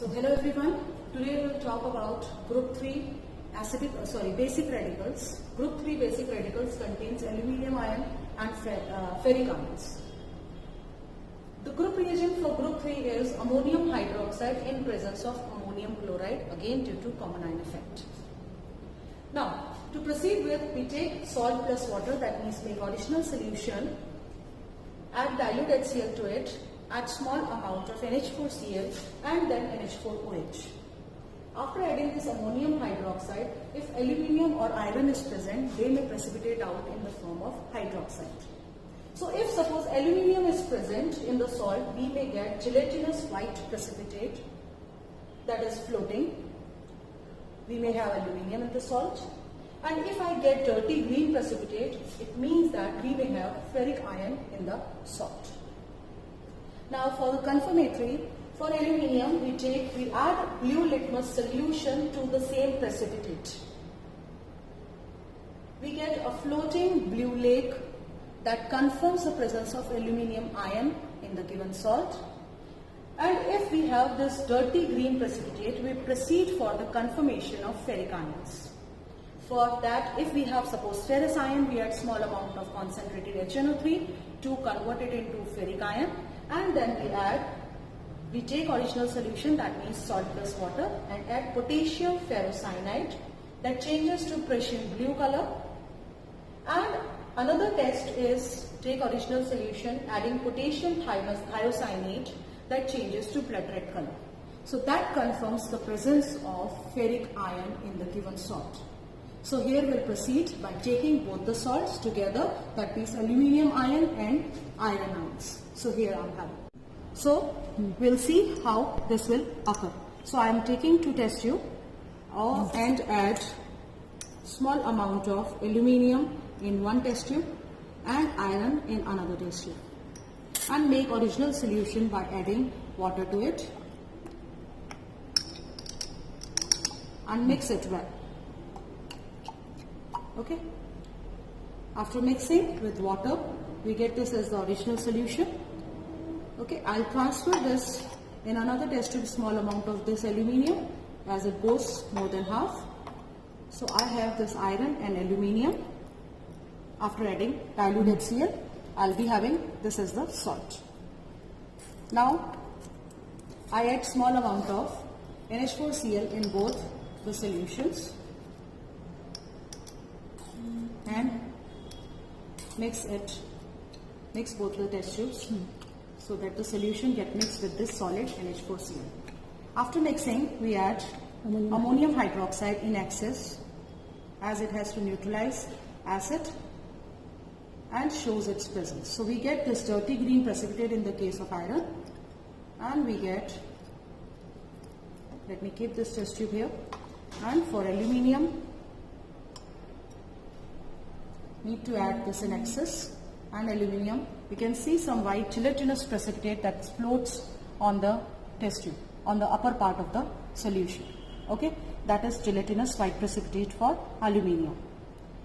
So hello everyone. Today we will talk about group 3 basic radicals. Group 3 basic radicals contains aluminium ion and ferric ions. The group reagent for group 3 is ammonium hydroxide in presence of ammonium chloride, again due to common ion effect. Now to proceed with, we take salt plus water, that means make additional solution, add dilute HCl to it, add small amount of NH4Cl and then NH4OH. After adding this ammonium hydroxide, if aluminium or iron is present, they may precipitate out in the form of hydroxide. So if suppose aluminium is present in the salt, we may get gelatinous white precipitate that is floating. We may have aluminium in the salt. And if I get dirty green precipitate, it means that we may have ferric ion in the salt. Now for the confirmatory, for aluminium we add blue litmus solution to the same precipitate. We get a floating blue lake that confirms the presence of aluminium ion in the given salt. And if we have this dirty green precipitate, we proceed for the confirmation of ferric ions. For that, if we have suppose ferrous ion, we add small amount of concentrated HNO3 to convert it into ferric ion, and then we take original solution, that means salt plus water, and add potassium ferrocyanide that changes to Prussian blue color. And another test is take original solution adding potassium thiocyanate that changes to blood red color. So that confirms the presence of ferric ion in the given salt. So here we'll proceed by taking both the salts together, that means aluminium ion and iron ions. So here I'm having. So we'll see how this will occur. So I am taking 2 test tube and add small amount of aluminium in one test tube and iron in another test tube, and make original solution by adding water to it and mix it well. Okay. After mixing with water, we get this as the original solution. Okay, I'll transfer this in another test tube, small amount of this aluminium as it goes more than half. So I have this iron and aluminium. After adding dilute HCl, I'll be having this as the salt. Now I add small amount of NH4Cl in both the solutions and mix both the test tubes so that the solution get mixed with this solid NH4Cl. After mixing, we add ammonium hydroxide in excess, as it has to neutralize acid and shows its presence. So we get this dirty green precipitate in the case of iron, and we get, let me keep this test tube here, and for aluminium need to add this in excess, and aluminium we can see some white gelatinous precipitate that floats on the test tube, on the upper part of the solution. Okay, that is gelatinous white precipitate for aluminium.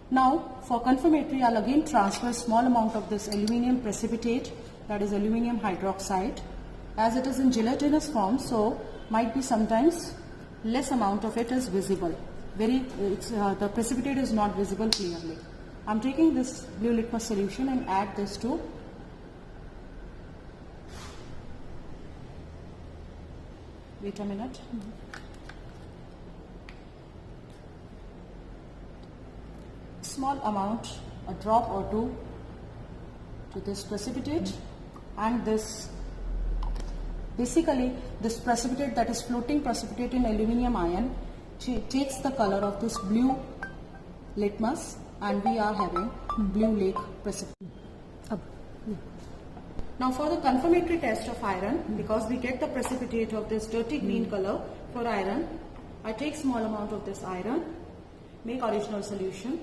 Now for confirmatory, I'll again transfer small amount of this aluminium precipitate, that is aluminium hydroxide, as it is in gelatinous form, so might be sometimes less amount of it is visible. The precipitate is not visible clearly. I'm taking this blue litmus solution and add this to wait a minute. Small amount, a drop or two to this precipitate, and this basically this precipitate, that is floating precipitate in aluminium ion, takes the color of this blue litmus, and we are having blue lake precipitate. Now for the confirmatory test of iron, because we get the precipitate of this dirty green color for iron, I take small amount of this iron, make original solution,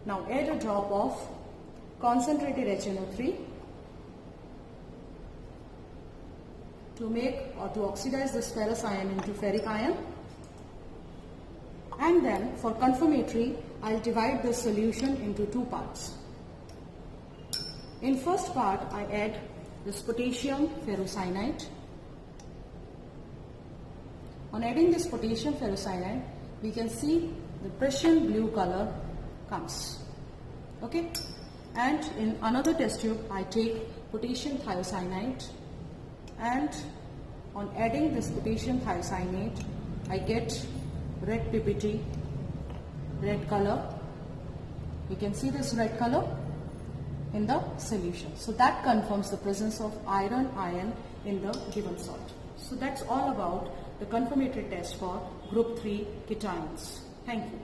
now add a drop of concentrated HNO3 to oxidize this ferrous ion into ferric ion, and then for confirmatory I'll divide this solution into 2 parts. In first part, I add this potassium ferrocyanide. On adding this potassium ferrocyanide, we can see the Prussian blue color comes. Okay? And in another test tube, I take potassium thiocyanate, and on adding this potassium thiocyanate, I get red PPT, red color. You can see this red color in the solution. So that confirms the presence of iron ion in the given salt. So that's all about the confirmatory test for group 3 cations. Thank you.